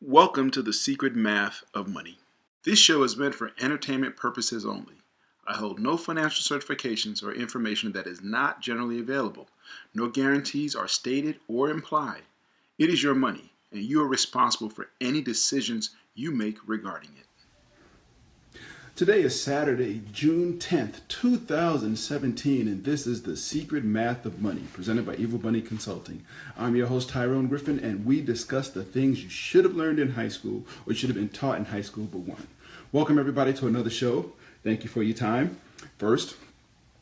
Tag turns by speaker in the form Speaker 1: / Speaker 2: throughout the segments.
Speaker 1: Welcome to the Secret Math of Money. This show is meant for entertainment purposes only. I hold no financial certifications or information that is not generally available. No guarantees are stated or implied. It is your money, and you are responsible for any decisions you make regarding it. Today is Saturday, June 10th, 2017, and this is the Secret Math of Money, presented by Evil Bunny Consulting. I'm your host, Tyrone Griffin, and we discuss the things you should have learned in high school or should have been taught in high school but weren't. Welcome, everybody, to another show. Thank you for your time. First,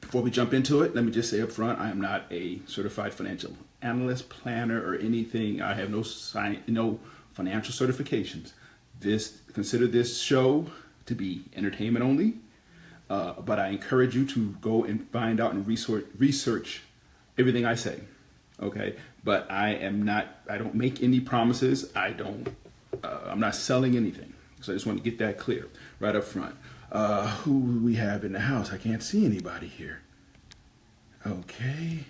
Speaker 1: before we jump into it, let me just say up front, I am not a certified financial analyst, planner, or anything. I have no financial certifications. Consider this show to be entertainment only, but I encourage you to go and find out and research everything I say. Okay, but I don't make any promises. I'm not selling anything. So I just want to get that clear right up front. Who we have in the house? I can't see anybody here. Okay,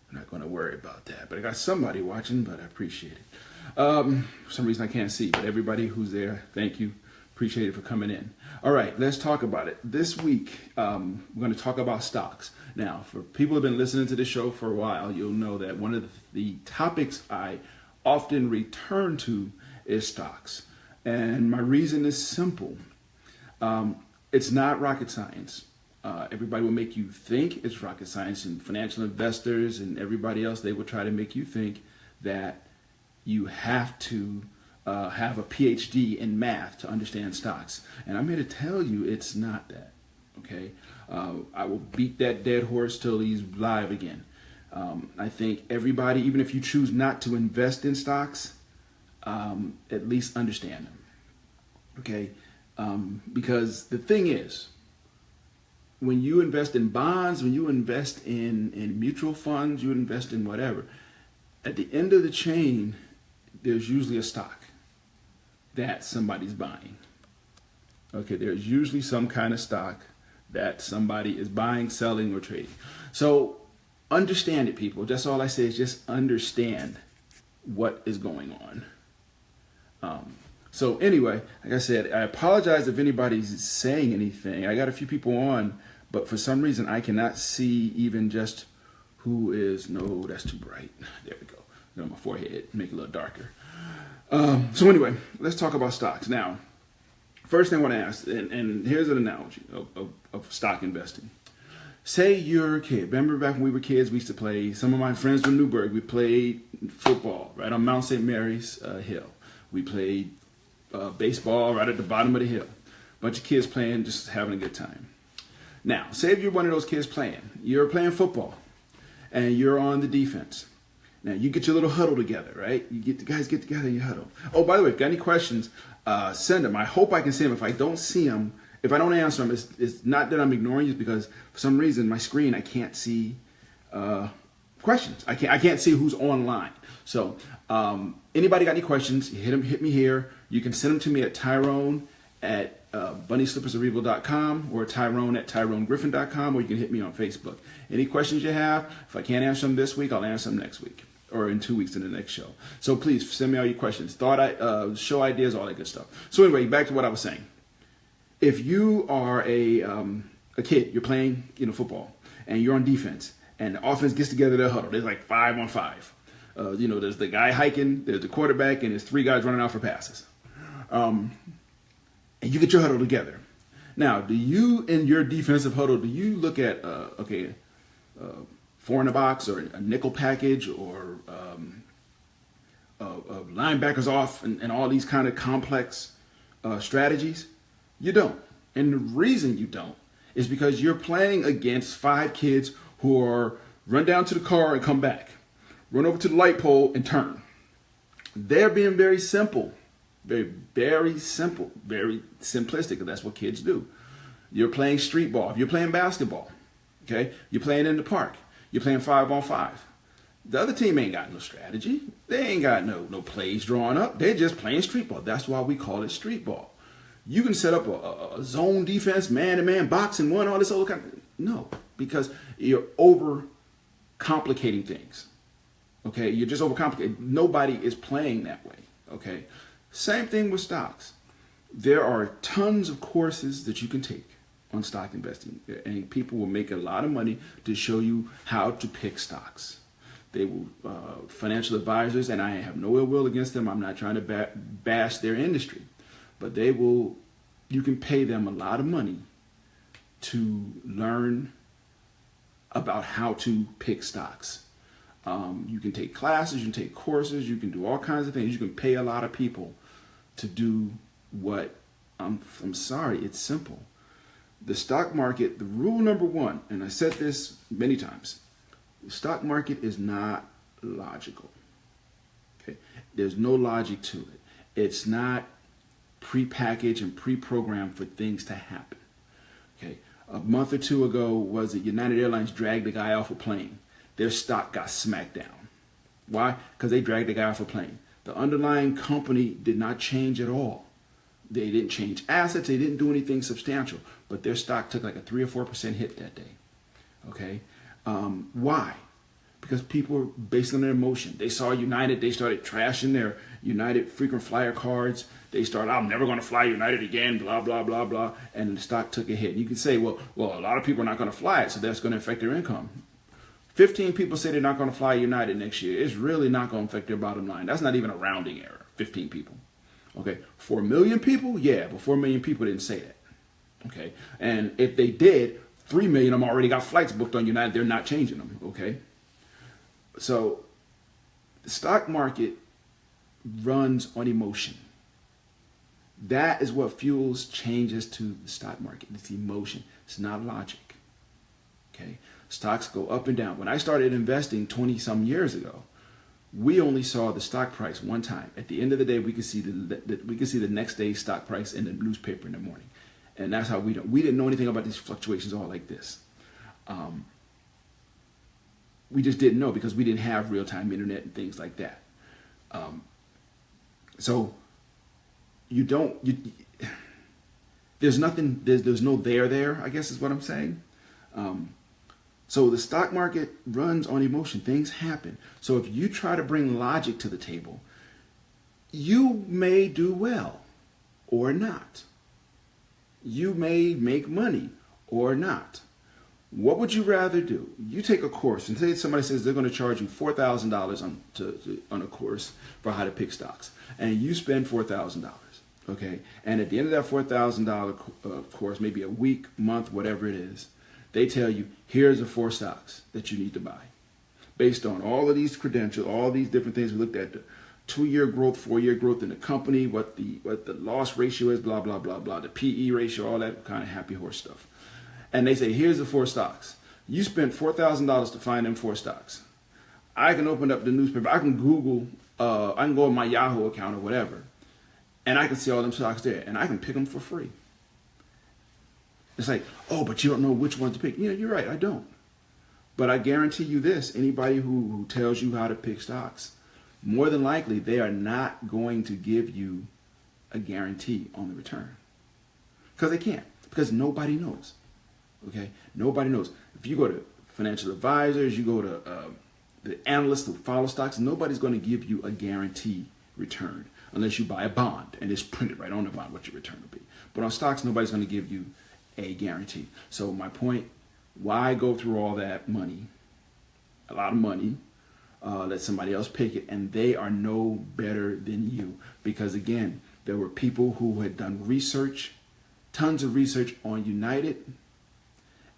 Speaker 1: I'm not going to worry about that. But I got somebody watching, but I appreciate it. For some reason I can't see, but everybody who's there, thank you. Appreciate it for coming in. All right, let's talk about it. This week, we're going to talk about stocks. Now, for people who have been listening to this show for a while, you'll know that one of the topics I often return to is stocks. And my reason is simple. It's not rocket science. Everybody will make you think it's rocket science, and financial investors and everybody else, they will try to make you think that you have to have a PhD in math to understand stocks. And I'm here to tell you it's not that, okay? I will beat that dead horse till he's live again. I think everybody, even if you choose not to invest in stocks, at least understand them, okay? Because the thing is, when you invest in bonds, when you invest in mutual funds, you invest in whatever, at the end of the chain, there's usually a stock that somebody's buying. Okay, there's usually some kind of stock that somebody is buying, selling, or trading. So understand it, people. That's all I say is just understand what is going on. So anyway, like I said, I apologize if anybody's saying anything. I got a few people on, but for some reason I cannot see even just who is. No, that's too bright. There we go. On my forehead, make it a little darker. So anyway, let's talk about stocks. Now, first thing I want to ask, and here's an analogy of stock investing. Say you're a kid. Remember back when we were kids, we used to play, some of my friends from Newburgh, we played football right on Mount St. Mary's hill. We played baseball right at the bottom of the hill. Bunch of kids playing, just having a good time. Now, say if you're one of those kids you're playing football, and you're on the defense. Now, you get your little huddle together, right? The guys get together in your huddle. Oh, by the way, if you got any questions, send them. I hope I can see them. If I don't see them, if I don't answer them, it's not that I'm ignoring you. It's because for some reason, my screen, I can't see questions. I can't see who's online. So anybody got any questions, hit me here. You can send them to me at Tyrone at bunnyslippersofevil.com or Tyrone at tyronegriffin.com, or you can hit me on Facebook. Any questions you have, if I can't answer them this week, I'll answer them next week or in 2 weeks in the next show. So please send me all your questions, show ideas, all that good stuff. So anyway, back to what I was saying. If you are a kid, you're playing football, and you're on defense, and the offense gets together their huddle. There's like 5-on-5. There's the guy hiking, there's the quarterback, and there's 3 guys running out for passes. And you get your huddle together. Now, do you, in your defensive huddle, do you look at, 4 in a box or a nickel package or linebackers off and all these kind of complex strategies? You don't. And the reason you don't is because you're playing against 5 kids who are run down to the car and come back, run over to the light pole and turn. They're being very simple. Very, very simple, very simplistic, and that's what kids do. You're playing street ball. If you're playing basketball, okay, you're playing in the park. You're playing 5-on-5. The other team ain't got no strategy. They ain't got no plays drawn up. They're just playing street ball. That's why we call it street ball. You can set up a zone defense, man-to-man, boxing one, all this other kind of... No, because you're over complicating things. Okay, you're just overcomplicated. Nobody is playing that way. Okay, Same thing with stocks. There are tons of courses that you can take on stock investing, and people will make a lot of money to show you how to pick stocks. They will, financial advisors, and I have no ill will against them. I'm not trying to bash their industry, but they will. You can pay them a lot of money to learn about how to pick stocks. You can take classes, you can take courses, you can do all kinds of things. You can pay a lot of people to do what, I'm sorry, it's simple. The stock market, the rule number one, and I said this many times, the stock market is not logical. Okay? There's no logic to it. It's not pre-packaged and pre-programmed for things to happen. Okay? A month or two ago, was it United Airlines dragged the guy off a plane? Their stock got smacked down. Why? Because they dragged the guy off a plane. The underlying company did not change at all. They didn't change assets. They didn't do anything substantial. But their stock took like a 3 or 4% hit that day. Okay? Why? Because people were based on their emotion. They saw United. They started trashing their United frequent flyer cards. They started, I'm never going to fly United again, blah, blah, blah, blah. And the stock took a hit. You can say, well, a lot of people are not going to fly it, so that's going to affect their income. 15 people say they're not going to fly United next year. It's really not going to affect their bottom line. That's not even a rounding error, 15 people. Okay, 4 million people? Yeah, but 4 million people didn't say that. Okay, and if they did, 3 million of them already got flights booked on United. They're not changing them, okay? So the stock market runs on emotion. That is what fuels changes to the stock market. It's emotion. It's not logic, okay? Stocks go up and down. When I started investing 20-some years ago, we only saw the stock price one time. At the end of the day, we could see the next day's stock price in the newspaper in the morning, and that's how we didn't know anything about these fluctuations all like this. We just didn't know because we didn't have real-time internet and things like that. So there's nothing. There's no there. I guess is what I'm saying. So the stock market runs on emotion. Things happen. So if you try to bring logic to the table, you may do well or not. You may make money or not. What would you rather do? You take a course and say somebody says they're going to charge you $4,000 on a course for how to pick stocks, and you spend $4,000. Okay, and at the end of that $4,000 course, maybe a week, month, whatever it is, they tell you, here's the 4 stocks that you need to buy. Based on all of these credentials, all these different things, we looked at the 2-year growth, 4-year growth in the company, what the loss ratio is, blah, blah, blah, blah, the PE ratio, all that kind of happy horse stuff. And they say, here's the 4 stocks. You spent $4,000 to find them 4 stocks. I can open up the newspaper. I can Google, I can go on my Yahoo account or whatever, and I can see all them stocks there, and I can pick them for free. It's like, oh, but you don't know which one to pick. Yeah, you're right, I don't. But I guarantee you this, anybody who tells you how to pick stocks, more than likely they are not going to give you a guarantee on the return. Because they can't. Because nobody knows. Okay? Nobody knows. If you go to financial advisors, you go to the analysts who follow stocks, nobody's going to give you a guarantee return unless you buy a bond and it's printed right on the bond what your return will be. But on stocks, nobody's going to give you a guarantee. So my point, why go through all that money, a lot of money, let somebody else pick it, and they are no better than you? Because again, there were people who had done research, tons of research on United,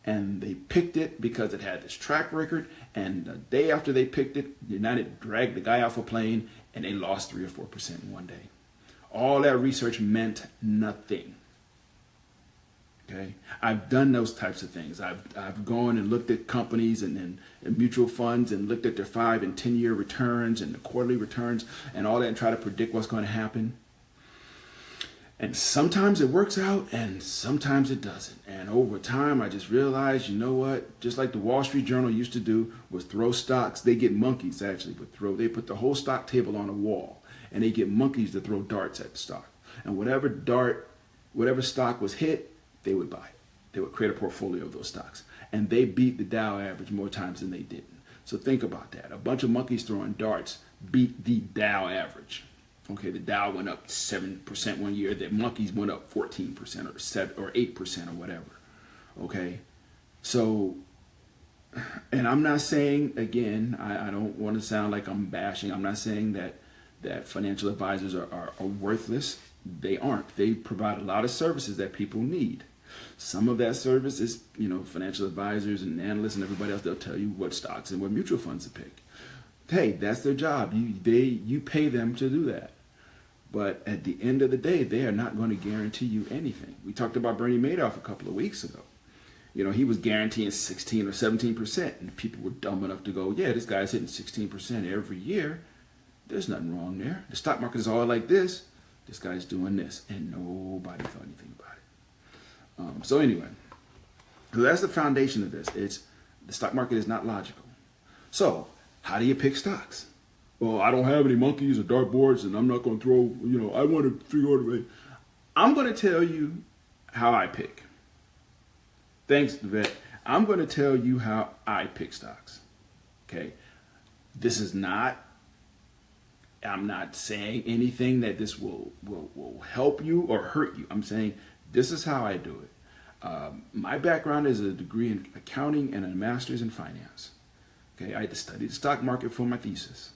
Speaker 1: and they picked it because it had this track record, and the day after they picked it, United dragged the guy off a plane, and they lost 3 or 4% in one day. All that research meant nothing. Okay, I've done those types of things. I've gone and looked at companies and mutual funds and looked at their 5 and 10-year returns and the quarterly returns and all that and try to predict what's going to happen. And sometimes it works out and sometimes it doesn't. And over time, I just realized, you know what? Just like the Wall Street Journal used to do, was throw stocks. They get monkeys actually, but they put the whole stock table on a wall and they get monkeys to throw darts at the stock. And whatever stock was hit, they would buy it. They would create a portfolio of those stocks. And they beat the Dow average more times than they didn't. So think about that. A bunch of monkeys throwing darts beat the Dow average. Okay, the Dow went up 7% one year. The monkeys went up 14% or 8% or whatever. Okay, so, and I'm not saying, again, I don't want to sound like I'm bashing. I'm not saying that financial advisors are worthless. They aren't. They provide a lot of services that people need. Some of that service is, financial advisors and analysts and everybody else, they'll tell you what stocks and what mutual funds to pick. Hey, that's their job. You pay them to do that. But at the end of the day, they are not going to guarantee you anything. We talked about Bernie Madoff a couple of weeks ago. He was guaranteeing 16 or 17%, and people were dumb enough to go, yeah, this guy's hitting 16% every year. There's nothing wrong there. The stock market is all like this. This guy's doing this, and nobody thought anything about it. So anyway, so that's the foundation of this. It's the stock market is not logical. So how do you pick stocks? Well, I don't have any monkeys or dartboards, and I'm not going to throw, I want to figure out. I'm going to tell you how I pick. Thanks, Vet. I'm going to tell you how I pick stocks. Okay? I'm not saying anything that this will help you or hurt you. I'm saying this is how I do it. My background is a degree in accounting and a master's in finance. Okay, I had to study the stock market for my thesis.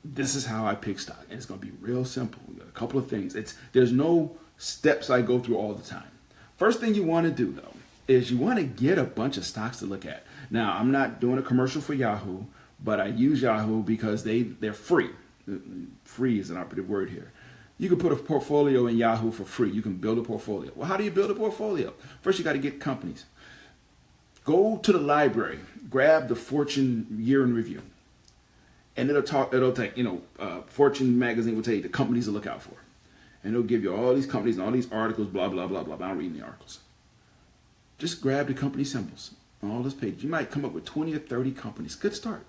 Speaker 1: This is how I pick stock, and it's going to be real simple. We got a couple of things. There's no steps I go through all the time. First thing you want to do, though, is you want to get a bunch of stocks to look at. Now, I'm not doing a commercial for Yahoo, but I use Yahoo because they're free. Free is an operative word here. You can put a portfolio in Yahoo for free. You can build a portfolio. Well, how do you build a portfolio? First, you got to get companies. Go to the library, grab the Fortune Year in Review, and it'll take, Fortune magazine will tell you the companies to look out for. And it'll give you all these companies and all these articles, blah, blah, blah, blah. I'm not reading the articles. Just grab the company symbols on all those pages. You might come up with 20 or 30 companies. Good start.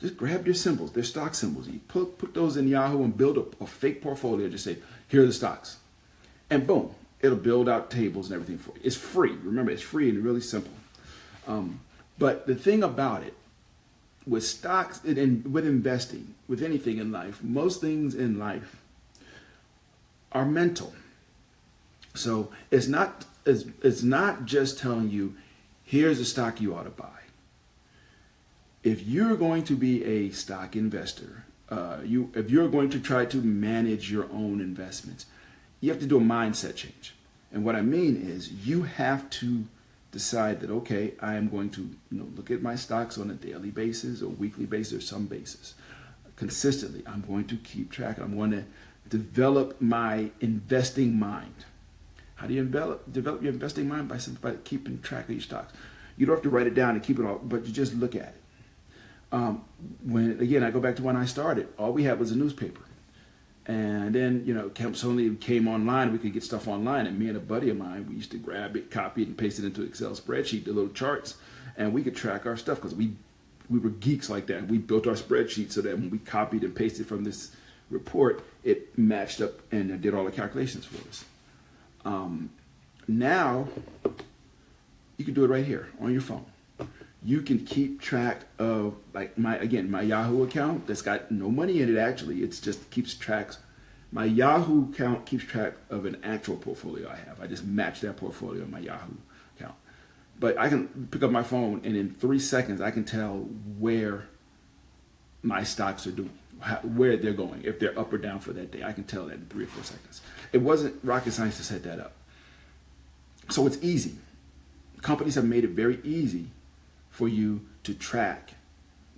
Speaker 1: Just grab your symbols, their stock symbols. You put those in Yahoo and build a fake portfolio. Just say, here are the stocks. And boom, it'll build out tables and everything for you. It's free. Remember, it's free and really simple. But the thing about it, with stocks and with investing, with anything in life, most things in life are mental. So it's not just telling you, here's a stock you ought to buy. If you're going to be a stock investor, if you're going to try to manage your own investments, you have to do a mindset change. And what I mean is you have to decide that, okay, I am going to look at my stocks on a daily basis or weekly basis or some basis. Consistently, I'm going to keep track. I'm going to develop my investing mind. How do you develop your investing mind? By keeping track of your stocks. You don't have to write it down and keep it all, but you just look at it. When I go back to when I started, all we had was a newspaper. And then, Campsonian came online. We could get stuff online. And me and a buddy of mine, we used to grab it, copy it, and paste it into an Excel spreadsheet, the little charts. And we could track our stuff because we were geeks like that. We built our spreadsheet so that when we copied and pasted from this report, it matched up and did all the calculations for us. Now, you can do it right here on your phone. You can keep track of, like, my Yahoo account that's got no money in it, actually. It's just keeps tracks. My Yahoo account keeps track of an actual portfolio I have. I just match that portfolio in my Yahoo account. But I can pick up my phone, and in 3 seconds, I can tell where my stocks are doing, where they're going, if they're up or down for that day. I can tell that in 3 or 4 seconds. It wasn't rocket science to set that up. So it's easy. Companies have made it very easy for you to track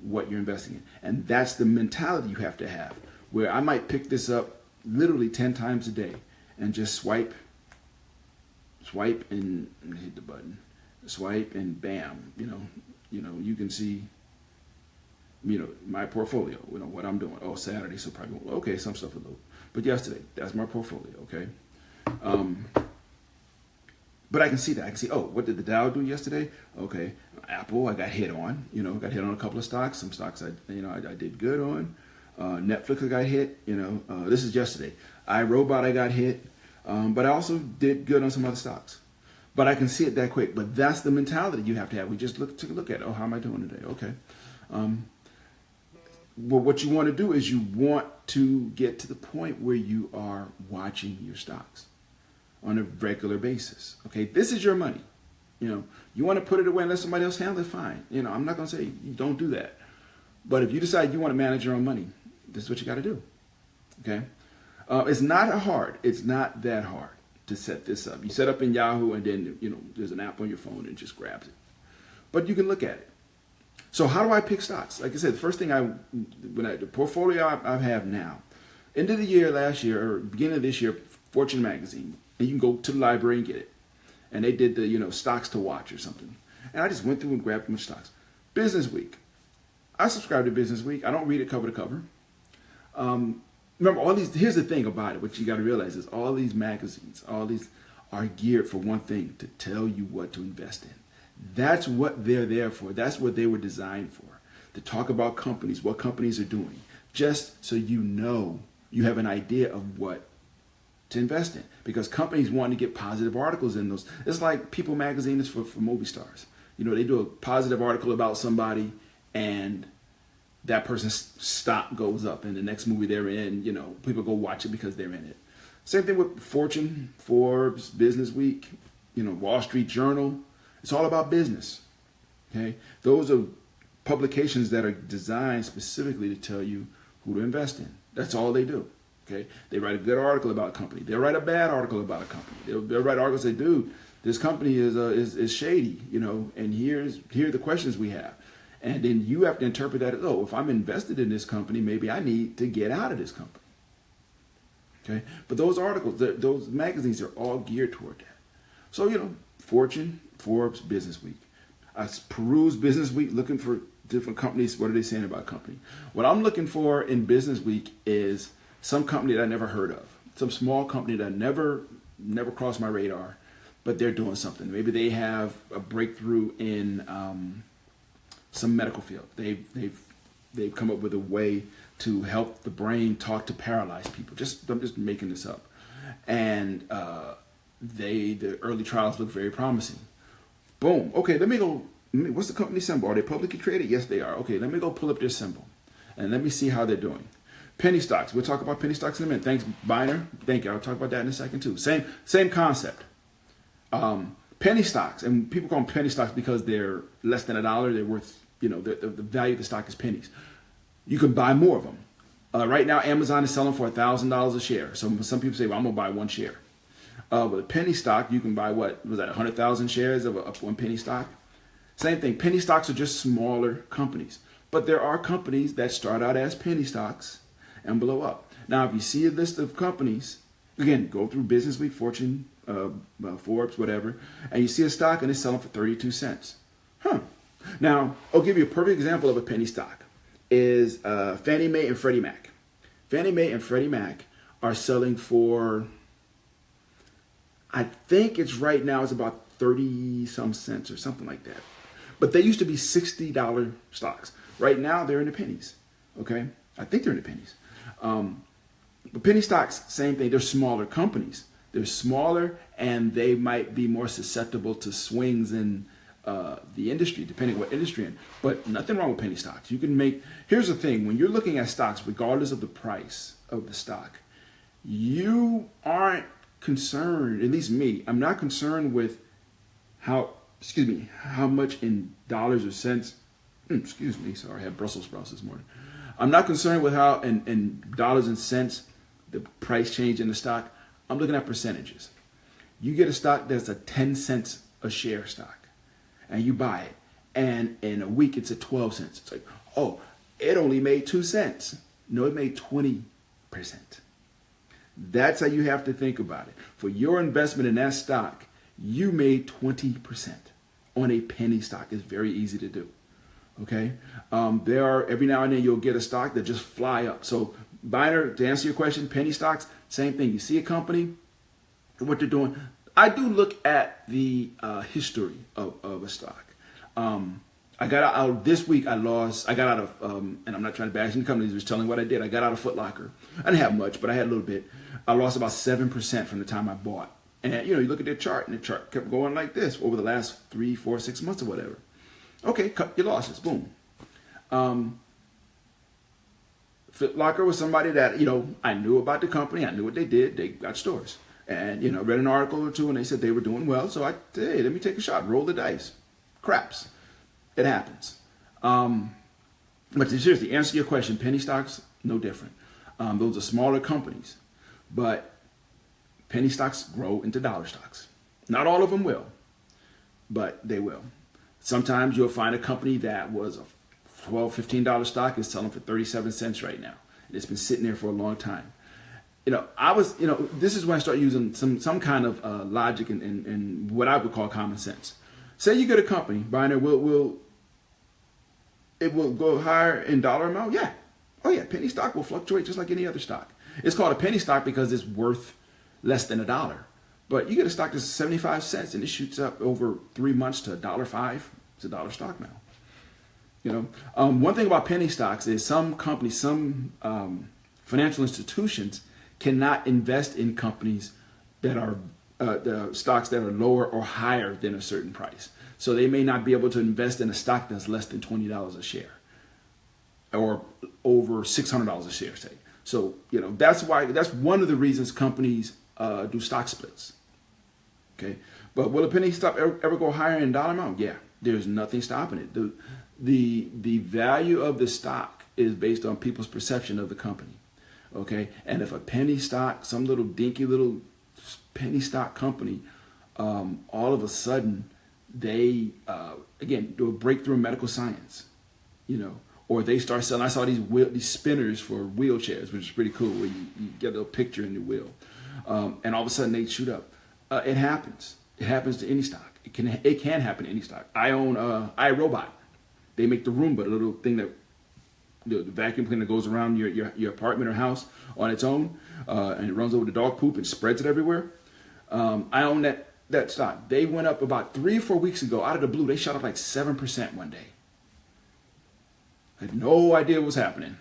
Speaker 1: what you're investing in. And that's the mentality you have to have, where I might pick this up literally 10 times a day and just swipe and hit the button, swipe and bam, you can see, my portfolio, what I'm doing. Oh, Saturday, so probably, okay, some stuff a little, but yesterday, that's my portfolio, okay? But I can see that. I can see, what did the Dow do yesterday? Okay, Apple, I got hit on. Got hit on a couple of stocks. Some stocks I did good on. Netflix, I got hit. This is yesterday. iRobot, I got hit. But I also did good on some other stocks. But I can see it that quick. But that's the mentality you have to have. We just took a look at it. Oh, how am I doing today? Okay. Well, what you want to do is you want to get to the point where you are watching your stocks on a regular basis. Okay, this is your money. You want to put it away and let somebody else handle it, fine. I'm not going to say you don't do that. But if you decide you want to manage your own money, this is what you got to do. Okay, it's not hard. It's not that hard to set this up. You set up in Yahoo, and then there's an app on your phone and just grabs it. But you can look at it. So how do I pick stocks? Like I said, the first thing the portfolio I have now, end of the year last year or beginning of this year, Fortune magazine, and you can go to the library and get it. And they did the stocks to watch or something. And I just went through and grabbed a bunch of stocks. Business Week. I subscribe to Business Week. I don't read it cover to cover. Remember, all these. Here's the thing about it. What you got to realize is all these magazines, all these are geared for one thing: to tell you what to invest in. That's what they're there for. That's what they were designed for. To talk about companies, what companies are doing, just so you have an idea of what to invest in. Because companies want to get positive articles in those. It's like People magazine is for movie stars. They do a positive article about somebody, and that person's stock goes up, and the next movie they're in, people go watch it because they're in it. Same thing with Fortune, Forbes, Business Week, Wall Street Journal. It's all about business. Okay, those are publications that are designed specifically to tell you who to invest in. That's all they do. Okay, they write a good article about a company. They'll write a bad article about a company. They'll write articles that say, dude, this company is shady, and here are the questions we have. And then you have to interpret that as, if I'm invested in this company, maybe I need to get out of this company. Okay, but those articles, those magazines are all geared toward that. So, Fortune, Forbes, Business Week. I peruse Business Week looking for different companies. What are they saying about a company? What I'm looking for in Business Week is some company that I never heard of. Some small company that never crossed my radar, but they're doing something. Maybe they have a breakthrough in some medical field. They've come up with a way to help the brain talk to paralyzed people. I'm just making this up. And the early trials look very promising. Boom. Okay, let me go. What's the company symbol? Are they publicly traded? Yes, they are. Okay, let me go pull up their symbol, and let me see how they're doing. Penny stocks. We'll talk about penny stocks in a minute. Thanks, Biner. Thank you. I'll talk about that in a second too. Same concept. Penny stocks, and people call them penny stocks because they're less than $1. They're worth, the value of the stock is pennies. You can buy more of them. Right now, Amazon is selling for $1,000 a share. So some people say, well, I'm gonna buy one share. With a penny stock, you can buy 100,000 shares of one penny stock. Same thing. Penny stocks are just smaller companies, but there are companies that start out as penny stocks and blow up. Now, if you see a list of companies, again, go through Business Week, Fortune, Forbes, whatever, and you see a stock and it's selling for 32 cents. Now, I'll give you a perfect example of a penny stock is Fannie Mae and Freddie Mac. Fannie Mae and Freddie Mac are selling for, I think it's right now it's about 30 some cents or something like that. But they used to be $60 stocks. Right now they're in the pennies. Okay, I think they're in the pennies. But penny stocks, same thing. They're smaller companies. They're smaller, and they might be more susceptible to swings in the industry, depending on what industry you're in. But nothing wrong with penny stocks. You can make. Here's the thing: when you're looking at stocks, regardless of the price of the stock, you aren't concerned. At least me, I'm not concerned with how much in dollars or cents. Sorry, I had Brussels sprouts this morning. I'm not concerned with how in dollars and cents the price change in the stock. I'm looking at percentages. You get a stock that's a 10 cents a share stock, and you buy it, and in a week it's at 12 cents. It's like, oh, it only made 2 cents. No, it made 20%. That's how you have to think about it. For your investment in that stock, you made 20% on a penny stock. It's very easy to do. Okay, there are every now and then you'll get a stock that just fly up. So, Biner, to answer your question, penny stocks, same thing. You see a company, what they're doing. I do look at the history of a stock. I got out this week. I got out of, and I'm not trying to bash any companies. Just telling what I did. I got out of Foot Locker. I didn't have much, but I had a little bit. I lost about 7% from the time I bought. And you look at their chart, and the chart kept going like this over the last 3, 4, 6 months or whatever. Okay, cut your losses. Boom.
Speaker 2: Foot Locker was somebody that, I knew about the company. I knew what they did. They got stores. And, read an article or two and they said they were doing well. So I said, hey, let me take a shot, roll the dice. Craps. It happens. But to seriously answer your question, penny stocks, no different. Those are smaller companies. But penny stocks grow into dollar stocks. Not all of them will, but they will. Sometimes you'll find a company that was a $12, $15 stock is selling for 37 cents right now. And it's been sitting there for a long time. This is when I start using some kind of logic and what I would call common sense. Say you get a company, Byner, it will go higher in dollar amount? Yeah. Oh yeah, penny stock will fluctuate just like any other stock. It's called a penny stock because it's worth less than $1. But you get a stock that's 75 cents and it shoots up over 3 months to $1.05. It's a dollar stock now. One thing about penny stocks is some companies, some financial institutions cannot invest in companies that are the stocks that are lower or higher than a certain price. So they may not be able to invest in a stock that's less than $20 a share or over $600 a share, say. So, that's one of the reasons companies do stock splits. Okay. But will a penny stock ever go higher in dollar amount? Yeah, there's nothing stopping it. The value of the stock is based on people's perception of the company. Okay. And if a penny stock, some little dinky little penny stock company, all of a sudden they, again, do a breakthrough in medical science, or they start selling. I saw these spinners for wheelchairs, which is pretty cool, where you get a little picture in the wheel. And all of a sudden they shoot up. It happens. It happens to any stock. It can happen to any stock. I own iRobot. They make the Roomba, the little thing that the vacuum cleaner goes around your apartment or house on its own, and it runs over the dog poop and spreads it everywhere. I own that stock. They went up about 3 or 4 weeks ago. Out of the blue, they shot up like 7% one day. I had no idea what was happening.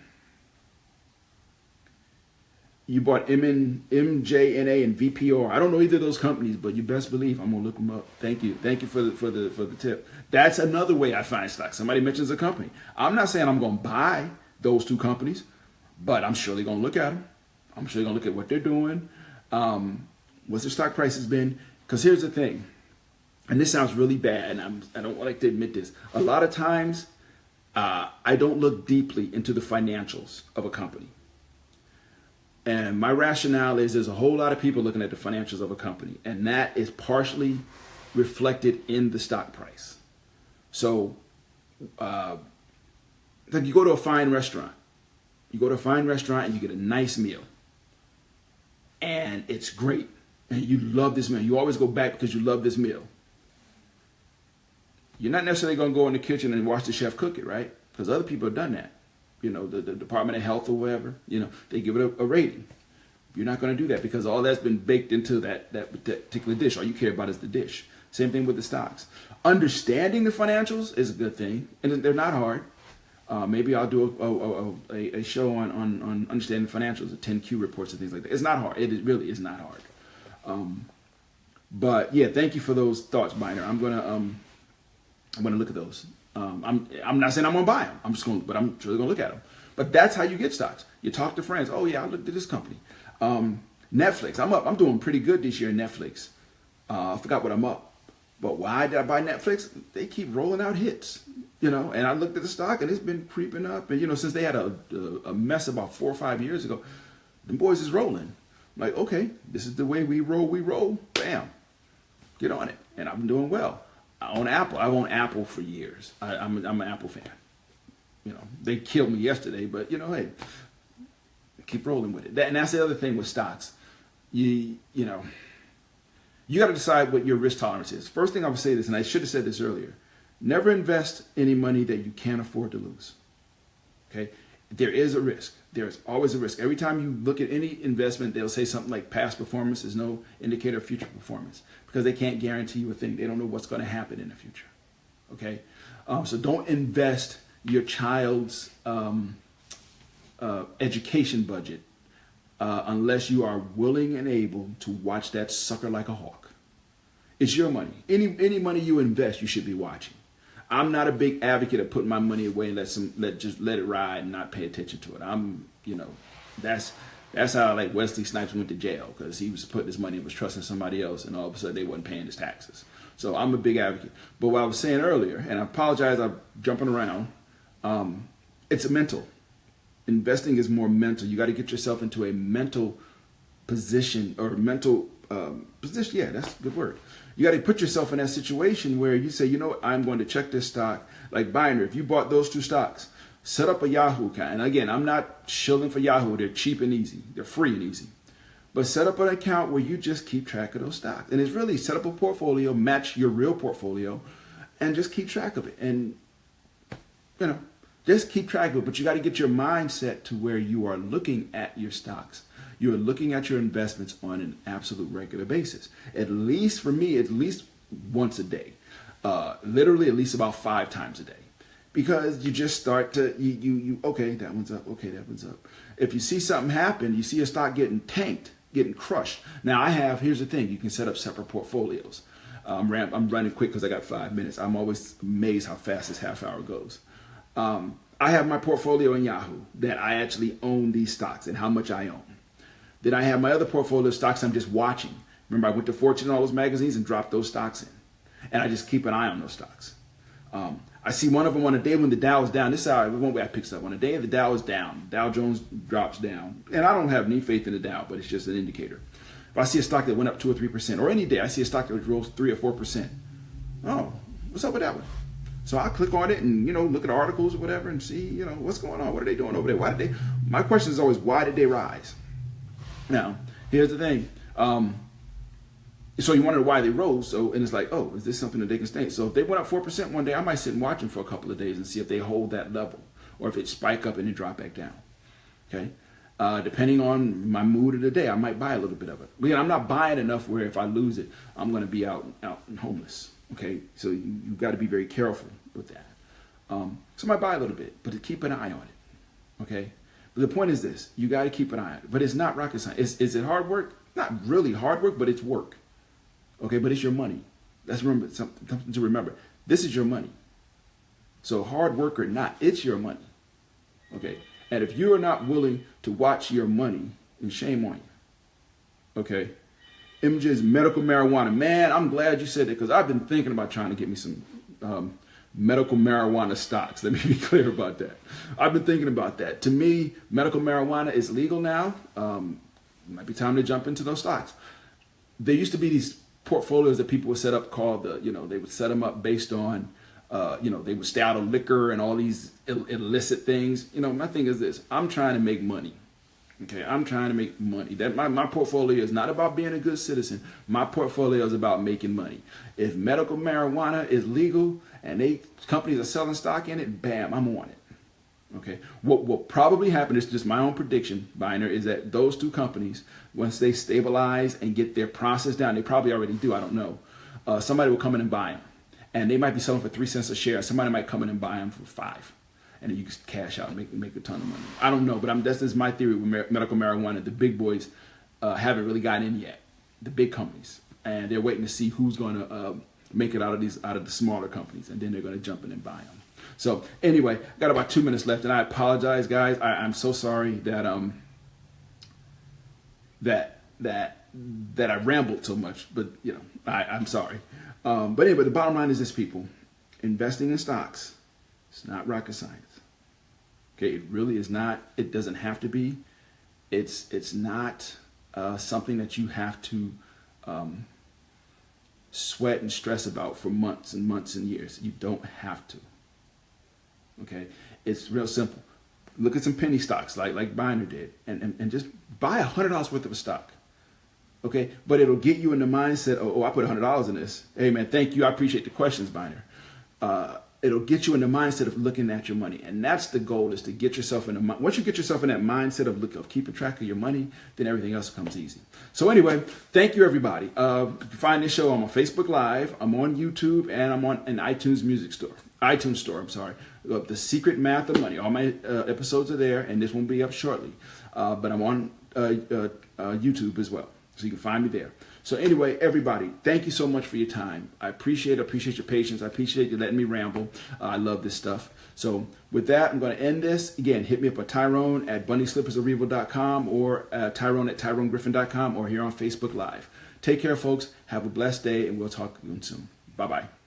Speaker 2: You bought MJNA and VPR. I don't know either of those companies, but you best believe I'm gonna look them up. Thank you for the tip. That's another way I find stocks. Somebody mentions a company. I'm not saying I'm gonna buy those two companies, but I'm surely gonna look at them. I'm surely gonna look at what they're doing. What's their stock price has been? Because here's the thing, and this sounds really bad, and I don't like to admit this. A lot of times, I don't look deeply into the financials of a company. And my rationale is there's a whole lot of people looking at the financials of a company, and that is partially reflected in the stock price. So, like you go to a fine restaurant. You go to a fine restaurant and you get a nice meal. And it's great. And you love this meal. You always go back because you love this meal. You're not necessarily going to go in the kitchen and watch the chef cook it, right? Because other people have done that. The Department of Health or whatever, they give it a rating. You're not going to do that because all that's been baked into that particular dish. All you care about is the dish. Same thing with the stocks. Understanding the financials is a good thing, and they're not hard. Maybe I'll do a show on understanding financials, the 10Q reports and things like that. It's not hard. It really is not hard. But yeah, thank you for those thoughts, Byner. I'm gonna look at those. I'm not saying I'm gonna buy them. I'm really gonna look at them. But that's how you get stocks. You talk to friends. Oh yeah, I looked at this company. Netflix. I'm doing pretty good this year in Netflix. I forgot what I'm up. But why did I buy Netflix? They keep rolling out hits, And I looked at the stock and it's been creeping up. And since they had a mess about 4 or 5 years ago, the boys is rolling. I'm like, okay, this is the way we roll. We roll. Bam, get on it. And I've been doing well. I own Apple. I've owned Apple for years. I'm an Apple fan. They killed me yesterday, but hey, keep rolling with it. And that's the other thing with stocks. You got to decide what your risk tolerance is. First thing I would say this, and I should have said this earlier: never invest any money that you can't afford to lose. Okay, there is a risk. There is always a risk. Every time you look at any investment, they'll say something like past performance is no indicator of future performance because they can't guarantee you a thing. They don't know what's going to happen in the future. Okay, so don't invest your child's education budget unless you are willing and able to watch that sucker like a hawk. It's your money. Any money you invest, you should be watching. I'm not a big advocate of putting my money away and just let it ride and not pay attention to it. That's how like Wesley Snipes went to jail, because he was putting his money and was trusting somebody else, and all of a sudden they wasn't paying his taxes. So I'm a big advocate. But what I was saying earlier, and I apologize, I'm jumping around. It's mental. Investing is more mental. You got to get yourself into a mental position, or mental position. Yeah, that's a good word. You got to put yourself in that situation where you say, you know what, I'm going to check this stock. Like Binder, if you bought those 2 stocks, set up a Yahoo account. And again, I'm not shilling for Yahoo. They're cheap and easy. They're free and easy. But set up an account where you just keep track of those stocks. And it's really set up a portfolio, match your real portfolio, and just keep track of it. And, just keep track of it. But you got to get your mindset to where you are looking at your stocks. You're looking at your investments on an absolute regular basis. At least for me, at least once a day. Literally at least about 5 times a day. Because you just start to, okay, that one's up, okay, that one's up. If you see something happen, you see a stock getting tanked, getting crushed. Now here's the thing, you can set up separate portfolios. I'm running quick because I got 5 minutes. I'm always amazed how fast this half hour goes. I have my portfolio in Yahoo that I actually own these stocks and how much I own. Then I have my other portfolio of stocks I'm just watching. Remember, I went to Fortune and all those magazines and dropped those stocks in. And I just keep an eye on those stocks. I see one of them on a day when the Dow is down. This is one way I pick up. On a day the Dow is down, Dow Jones drops down. And I don't have any faith in the Dow, but it's just an indicator. If I see a stock that went up 2 or 3%, or any day I see a stock that rose 3 or 4%, oh, what's up with that one? So I click on it and, look at articles or whatever and see, what's going on? What are they doing over there? My question is always, why did they rise? Now, here's the thing. So you wonder why they rose. And it's like, oh, is this something that they can stay? So if they went up 4% one day, I might sit and watch them for a couple of days and see if they hold that level, or if it spike up and then drop back down. Okay. Depending on my mood of the day, I might buy a little bit of it. But I'm not buying enough where if I lose it, I'm going to be out and homeless. Okay. So you've got to be very careful with that. So I might buy a little bit, but to keep an eye on it. Okay. But the point is this, you got to keep an eye on it. But it's not rocket science. Is it hard work? Not really hard work, but it's work. Okay, but it's your money. That's something to remember. This is your money. So hard work or not, it's your money. Okay, and if you are not willing to watch your money, then shame on you. Okay, MJ's medical marijuana. Man, I'm glad you said that, because I've been thinking about trying to get me some medical marijuana stocks. Let me be clear about that. I've been thinking about that. To me, medical marijuana is legal now. It might be time to jump into those stocks. There used to be these portfolios that people would set up called they would set them up based on, they would stay out of liquor and all these illicit things. My thing is this, I'm trying to make money. Okay, I'm trying to make money. That my portfolio is not about being a good citizen. My portfolio is about making money. If medical marijuana is legal and companies are selling stock in it, bam, I'm on it. Okay, what will probably happen, is just my own prediction, Binder, is that those 2 companies, once they stabilize and get their process down, they probably already do, I don't know, somebody will come in and buy them. And they might be selling for 3 cents a share. Somebody might come in and buy them for 5. And then you can cash out and make a ton of money. I don't know, but that's just my theory with medical marijuana. The big boys haven't really gotten in yet, the big companies. And they're waiting to see who's going to make it out of the smaller companies. And then they're going to jump in and buy them. So anyway, got about 2 minutes left, and I apologize, guys. I'm so sorry that I rambled so much, but I'm sorry. But anyway, the bottom line is this, people: investing in stocks, it's not rocket science. Okay, it really is not. It doesn't have to be. It's not something that you have to sweat and stress about for months and months and years. You don't have to. Okay, it's real simple. Look at some penny stocks like Binder did, and just buy $100 worth of a stock. Okay, but it'll get you in the mindset, I put $100 in this. Hey man, thank you. I appreciate the questions, Binder. It'll get you in the mindset of looking at your money, and that's the goal, is to get yourself in the. Once you get yourself in that mindset of keeping track of your money, then everything else comes easy. So anyway, thank you everybody. You can find this show. I'm on Facebook Live. I'm on YouTube, and I'm on an iTunes store. I'm sorry. The Secret Math of Money. All my episodes are there, and this won't be up shortly. But I'm on YouTube as well. So you can find me there. So anyway, everybody, thank you so much for your time. I appreciate your patience. I appreciate you letting me ramble. I love this stuff. So with that, I'm going to end this. Again, hit me up at Tyrone at bunnyslippersofrevo.com or Tyrone at TyroneGriffin.com or here on Facebook Live. Take care, folks. Have a blessed day, and we'll talk soon. Bye-bye.